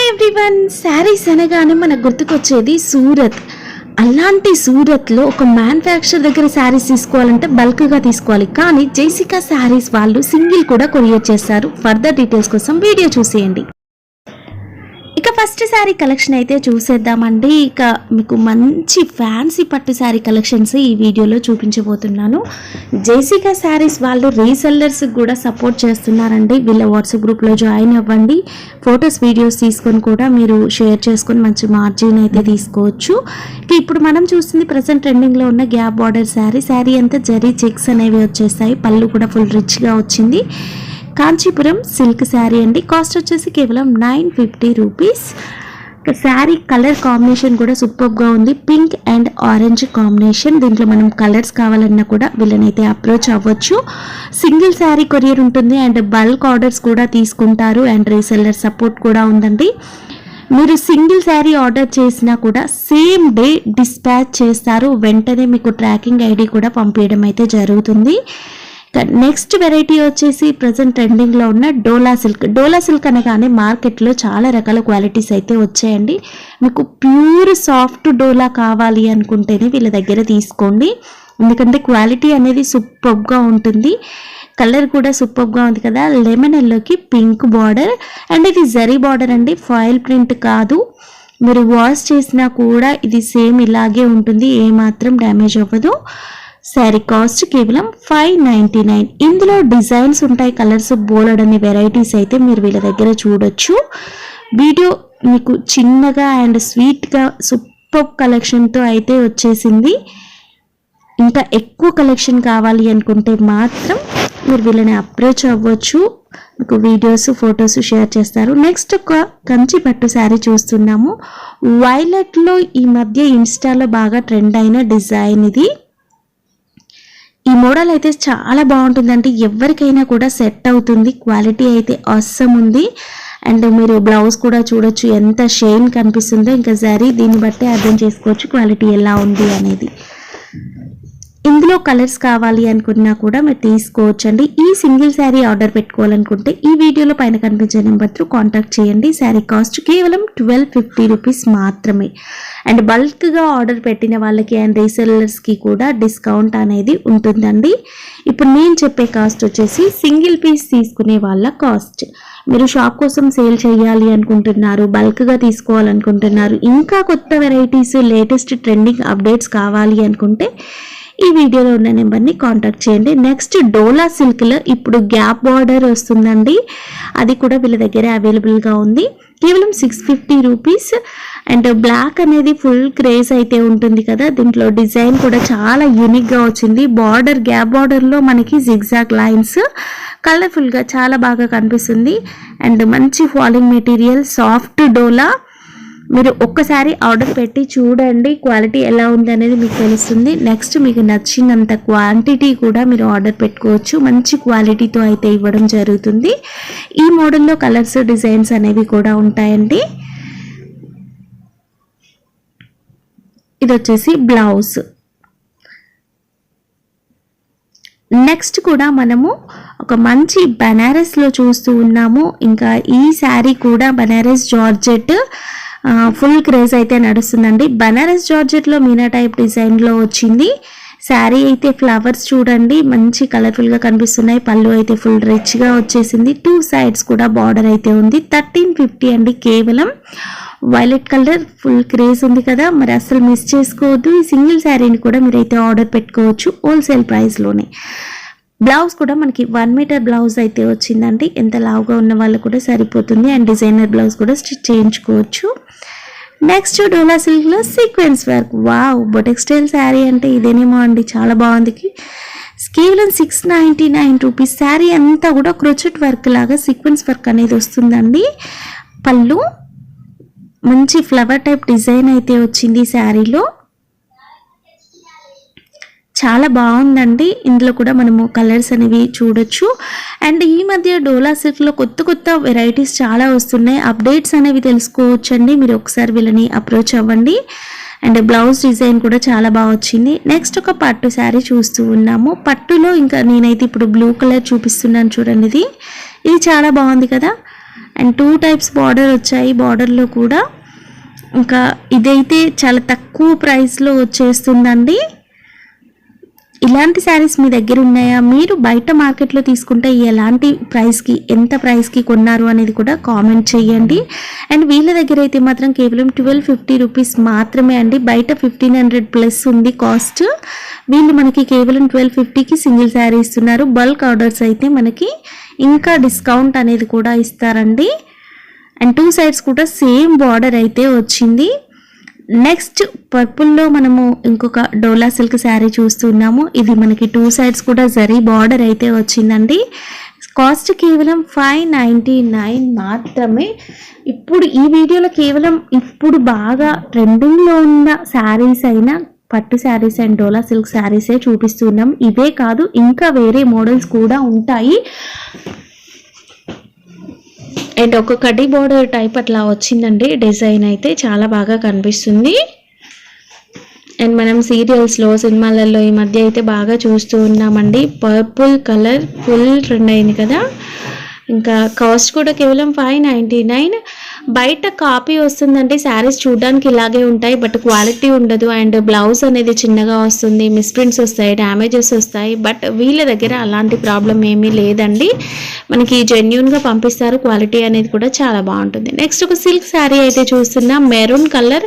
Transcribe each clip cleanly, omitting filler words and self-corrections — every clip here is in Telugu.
హాయ్ ఎవ్రీవన్, శారీస్ అనగానే మనకు గుర్తుకొచ్చేది సూరత్. అలాంటి సూరత్లో ఒక మ్యానుఫ్యాక్చర్ దగ్గర శారీస్ తీసుకోవాలంటే బల్క్గా తీసుకోవాలి. కానీ జైసికా శారీస్ వాళ్ళు సింగిల్ కూడా కొరియర్ చేస్తారు. ఫర్దర్ డీటెయిల్స్ కోసం వీడియో చూసేయండి. ఇక ఫస్ట్ శారీ కలెక్షన్ అయితే చూసేద్దామండి. ఇక మీకు మంచి ఫ్యాన్సీ పట్టు శారీ కలెక్షన్స్ ఈ వీడియోలో చూపించబోతున్నాను. జైసికా శారీస్ వాళ్ళు రీసెల్లర్స్ కూడా సపోర్ట్ చేస్తున్నారండి. వీళ్ళ వాట్సాప్ గ్రూప్లో జాయిన్ అవ్వండి. ఫొటోస్ వీడియోస్ తీసుకొని కూడా మీరు షేర్ చేసుకొని మంచి మార్జిన్ అయితే తీసుకోవచ్చు. ఇక ఇప్పుడు మనం చూస్తుంది ప్రజెంట్ ట్రెండింగ్లో ఉన్న గ్యాప్ బార్డర్ శారీ అంతా జరీ చెక్స్ అనేవి వచ్చేస్తాయి. పళ్ళు కూడా ఫుల్ రిచ్గా వచ్చింది. కాంచీపురం సిల్క్ శారీ అండి. కాస్ట్ వచ్చేసి కేవలం 950 రూపీస్. శారీ కలర్ కాంబినేషన్ కూడా సూపర్గా ఉంది. Pink and orange combination. దీంట్లో మనం కలర్స్ కావాలన్నా కూడా వీళ్ళనైతే అప్రోచ్ అవ్వచ్చు. సింగిల్ శారీ కొరియర్ ఉంటుంది అండ్ బల్క్ ఆర్డర్స్ కూడా తీసుకుంటారు అండ్ రీసెల్లర్ సపోర్ట్ కూడా ఉందండి. మీరు సింగిల్ శారీ ఆర్డర్ చేసినా కూడా సేమ్ డే డిస్పాచ్ చేస్తారు. వెంటనే మీకు ట్రాకింగ్ ఐడి కూడా పంపించడం అయితే జరుగుతుంది. నెక్స్ట్ వెరైటీ వచ్చేసి ప్రజెంట్ ట్రెండింగ్లో ఉన్న డోలా సిల్క్ అనగానే మార్కెట్లో చాలా రకాల క్వాలిటీస్ అయితే వచ్చాయండి. మీకు ప్యూర్ సాఫ్ట్ డోలా కావాలి అనుకుంటేనే వీళ్ళ దగ్గర తీసుకోండి. ఎందుకంటే క్వాలిటీ అనేది సూపర్గా ఉంటుంది. కలర్ కూడా సూపర్గా ఉంది కదా. లెమన్ ఎల్లోకి పింక్ బార్డర్ అండ్ ఇది జరీ బార్డర్ అండి. ఫాయిల్ ప్రింట్ కాదు. మీరు వాష్ చేసినా కూడా ఇది సేమ్ ఇలాగే ఉంటుంది. ఏమాత్రం డ్యామేజ్ అవ్వదు. శారీ కాస్ట్ కేవలం 599. ఇందులో డిజైన్స్ ఉంటాయి, కలర్స్ బోలెడన్ని వెరైటీస్ అయితే మీరు వీళ్ళ దగ్గర చూడొచ్చు. వీడియో మీకు చిన్నగా అండ్ స్వీట్గా సూపర్ కలెక్షన్తో అయితే వచ్చేసింది. ఇంకా ఎక్కువ కలెక్షన్ కావాలి అనుకుంటే మాత్రం మీరు వీళ్ళని అప్రోచ్ అవ్వచ్చు. మీకు వీడియోస్ ఫొటోస్ షేర్ చేస్తారు. నెక్స్ట్ ఒక కంచి పట్టు శారీ చూస్తున్నాము. వైలెట్లో ఈ మధ్య ఇన్స్టాలో బాగా ట్రెండ్ అయిన డిజైన్ ఇది. ఈ మోడల్ అయితే చాలా బాగుంటుందంటే ఎవరికైనా కూడా సెట్ అవుతుంది. క్వాలిటీ అయితే ఆసమ్ ఉంది. అండ్ మీరు బ్లౌజ్ కూడా చూడొచ్చు ఎంత షైన్ కనిపిస్తుందో. ఇంకా జరీ దీన్ని బట్టి అర్థం చేసుకోవచ్చు క్వాలిటీ ఎలా ఉంది అనేది. ఇందులో కలర్స్ కావాలి అనుకున్నా కూడా మీరు తీసుకోవచ్చు అండి. ఈ సింగిల్ శారీ ఆర్డర్ పెట్టుకోవాలనుకుంటే ఈ వీడియోలో పైన కనిపించే నెంబర్తో కాంటాక్ట్ చేయండి. శారీ కాస్ట్ కేవలం 1250 రూపీస్ మాత్రమే. అండ్ బల్క్గా ఆర్డర్ పెట్టిన వాళ్ళకి అండ్ రీసెల్లర్స్కి కూడా డిస్కౌంట్ అనేది ఉంటుందండి. ఇప్పుడు నేను చెప్పే కాస్ట్ వచ్చేసి సింగిల్ పీస్ తీసుకునే వాళ్ళ కాస్ట్. మీరు షాప్ కోసం సేల్ చేయాలి అనుకుంటున్నారు, బల్క్గా తీసుకోవాలనుకుంటున్నారు, ఇంకా కొత్త వెరైటీస్ లేటెస్ట్ ట్రెండింగ్ అప్డేట్స్ కావాలి అనుకుంటే ఈ వీడియోలో ఉన్న నెంబర్ని కాంటాక్ట్ చేయండి. నెక్స్ట్ డోలా సిల్క్లో ఇప్పుడు గ్యాప్ బార్డర్ వస్తుందండి. అది కూడా వీళ్ళ దగ్గర అవైలబుల్గా ఉంది. కేవలం 650 రూపీస్. అండ్ బ్లాక్ అనేది ఫుల్ క్రేజ్ అయితే ఉంటుంది కదా. దీంట్లో డిజైన్ కూడా చాలా యూనిక్గా వచ్చింది. బార్డర్ గ్యాప్ బార్డర్లో మనకి జిగ్జాగ్ లైన్స్ కలర్ఫుల్గా చాలా బాగా కనిపిస్తుంది. అండ్ మంచి ఫాలింగ్ మెటీరియల్ సాఫ్ట్ డోలా. మీరు ఒక్కసారి ఆర్డర్ పెట్టి చూడండి క్వాలిటీ ఎలా ఉంది అనేది మీకు తెలుస్తుంది. నెక్స్ట్ మీకు నచ్చినంత క్వాంటిటీ కూడా మీరు ఆర్డర్ పెట్టుకోవచ్చు. మంచి క్వాలిటీతో అయితే ఇవ్వడం జరుగుతుంది. ఈ మోడల్లో కలర్స్ డిజైన్స్ అనేవి కూడా ఉంటాయండి. ఇది వచ్చేసి బ్లౌజ్. నెక్స్ట్ కూడా మనము ఒక మంచి బనారస్లో చూస్తూ ఉన్నాము. ఇంకా ఈ శారీ కూడా బనారస్ జార్జెట్ ఫుల్ క్రేజ్ అయితే నడుస్తుందండి. బనారస్ జార్జెట్లో మీనా టైప్ డిజైన్లో వచ్చింది. శారీ అయితే ఫ్లవర్స్ చూడండి మంచి కలర్ఫుల్గా కనిపిస్తున్నాయి. పళ్ళు అయితే ఫుల్ రిచ్గా వచ్చేసింది. 2 సైడ్స్ కూడా బార్డర్ అయితే ఉంది. 1350 అండి కేవలం. వైలెట్ కలర్ ఫుల్ క్రేజ్ ఉంది కదా, మరి అసలు మిస్ చేసుకోవద్దు. ఈ సింగిల్ శారీని కూడా మీరైతే ఆర్డర్ పెట్టుకోవచ్చు హోల్సేల్ ప్రైస్లోనే. బ్లౌజ్ కూడా మనకి 1 మీటర్ బ్లౌజ్ అయితే వచ్చిందండి. ఎంత లావుగా ఉన్న వాళ్ళు కూడా సరిపోతుంది. అండ్ డిజైనర్ బ్లౌజ్ కూడా స్టిచ్ చేయించుకోవచ్చు. నెక్స్ట్ డోలా సిల్క్లో sequence work. Wow, boutique style sari అంటే ఇదేనేమో అండి, చాలా బాగుంది. కేవలం 699 రూపీస్. శారీ అంతా కూడా క్రోచెట్ వర్క్ లాగా సీక్వెన్స్ వర్క్ అనేది వస్తుందండి. పళ్ళు మంచి ఫ్లవర్ టైప్ డిజైన్ అయితే వచ్చింది శారీలో. చాలా బాగుందండి. ఇందులో కూడా మనము కలర్స్ అనేవి చూడొచ్చు. అండ్ ఈ మధ్య డోలా సిల్క్లో కొత్త వెరైటీస్ చాలా వస్తున్నాయి. అప్డేట్స్ అనేవి తెలుసుకోవచ్చండి. మీరు ఒకసారి వీళ్ళని అప్రోచ్ అవ్వండి. అండ్ బ్లౌజ్ డిజైన్ కూడా చాలా బాగా వచ్చింది. నెక్స్ట్ ఒక పట్టు శారీ చూస్తూ ఉన్నాము. పట్టులో ఇంకా నేనైతే ఇప్పుడు బ్లూ కలర్ చూపిస్తున్నాను చూడండి. ఇది చాలా బాగుంది కదా. అండ్ 2 టైప్స్ బార్డర్ వచ్చాయి. బార్డర్లో కూడా ఇంకా ఇదైతే చాలా తక్కువ ప్రైస్లో వచ్చేస్తుందండి. ఇలాంటి శారీస్ మీ దగ్గర ఉన్నాయా? మీరు బయట మార్కెట్లో తీసుకుంటే ఎలాంటి ప్రైస్కి, ఎంత ప్రైస్కి కొన్నారు అనేది కూడా కామెంట్ చేయండి. అండ్ వీళ్ళ దగ్గర అయితే మాత్రం కేవలం 1250 రూపీస్ మాత్రమే అండి. బయట 1500 ప్లస్ ఉంది కాస్ట్. వీళ్ళు మనకి కేవలం 1250కి సింగిల్ శారీ ఇస్తున్నారు. బల్క్ ఆర్డర్స్ అయితే మనకి ఇంకా డిస్కౌంట్ అనేది కూడా ఇస్తారండి. అండ్ 2 సైడ్స్ కూడా సేమ్ బార్డర్ అయితే వచ్చింది. నెక్స్ట్ పర్పుల్లో మనము ఇంకొక డోలా సిల్క్ శారీ చూస్తున్నాము. ఇది మనకి 2 సైడ్స్ కూడా జరీ బార్డర్ అయితే వచ్చిందండి. కాస్ట్ కేవలం 599 మాత్రమే. ఇప్పుడు ఈ వీడియోలో కేవలం ఇప్పుడు బాగా ట్రెండింగ్లో ఉన్న శారీస్ అయినా పట్టు శారీస్ అండ్ డోలా సిల్క్ శారీసే చూపిస్తున్నాం. ఇవే కాదు ఇంకా వేరే మోడల్స్ కూడా ఉంటాయి. అండ్ ఒక కడ్డీ బోర్డర్ టైప్ అట్లా వచ్చిందండి. డిజైన్ అయితే చాలా బాగా కనిపిస్తుంది. అండ్ మనం సీరియల్స్లో, సినిమాలలో ఈ మధ్య అయితే బాగా చూస్తూ ఉన్నామండి. పర్పుల్ కలర్ ఫుల్ ట్రెండ్ అయింది కదా. ఇంకా కాస్ట్ కూడా కేవలం 599. బయట కాపీ వస్తుందంటే శారీస్ చూడడానికి ఇలాగే ఉంటాయి, బట్ క్వాలిటీ ఉండదు. అండ్ బ్లౌజ్ అనేది చిన్నగా వస్తుంది, మిస్ప్రింట్స్ వస్తాయి, డ్యామేజెస్ వస్తాయి. బట్ వీళ్ళ దగ్గర అలాంటి ప్రాబ్లం ఏమీ లేదండి. మనకి జెన్యూన్గా పంపిస్తారు. క్వాలిటీ అనేది కూడా చాలా బాగుంటుంది. నెక్స్ట్ ఒక సిల్క్ శారీ అయితే చూస్తున్నా, మెరూన్ కలర్.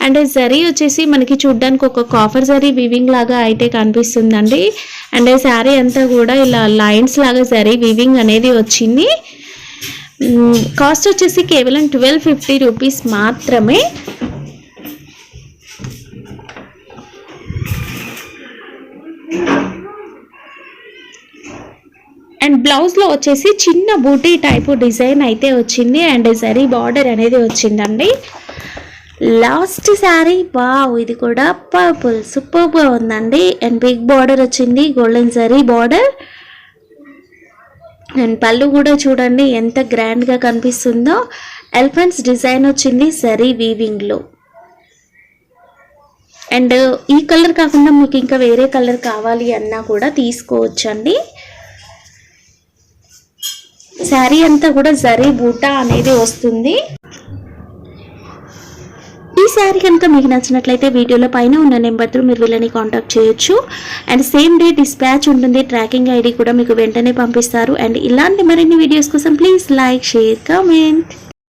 అండ్ జరీ వచ్చేసి మనకి చూడడానికి ఒక కాఫర్ జరీ వీవింగ్ లాగా అయితే కనిపిస్తుందండి. అండ్ శారీ అంతా కూడా ఇలా లైన్స్ లాగా జరీ వీవింగ్ అనేది వచ్చింది. కాస్ట్ వచ్చేసి కేవలం 1250 రూపీస్ మాత్రమే. అండ్ బ్లౌజ్లో వచ్చేసి చిన్న బూటీ టైపు డిజైన్ అయితే వచ్చింది. అండ్ జరీ బార్డర్ అనేది వచ్చిందండి. లాస్ట్ శారీ వావ్, ఇది కూడా పర్పుల్ సూపర్గా ఉందండి. అండ్ బిగ్ బార్డర్ వచ్చింది, గోల్డెన్ జరీ బార్డర్. అండ్ పళ్ళు కూడా చూడండి ఎంత గ్రాండ్గా కనిపిస్తుందో. ఎలిఫెంట్స్ డిజైన్ వచ్చింది జరీ వీవింగ్లో. అండ్ ఈ కలర్ కాకుండా మీకు ఇంకా వేరే కలర్ కావాలి అన్నా కూడా తీసుకోవచ్చండి. శారీ అంతా కూడా జరీ బూటా అనేది వస్తుంది. ఈ శారీ కనుక మీకు నచ్చినట్లయితే వీడియోలో పైన ఉన్న నెంబర్తో మీరు వీళ్ళని కాంటాక్ట్ చేయొచ్చు. అండ్ సేమ్ డే డిస్పాచ్ ఉంటుంది. ట్రాకింగ్ ఐడి కూడా మీకు వెంటనే పంపిస్తారు. అండ్ ఇలాంటి మరిన్ని వీడియోస్ కోసం ప్లీజ్ లైక్, షేర్, కామెంట్.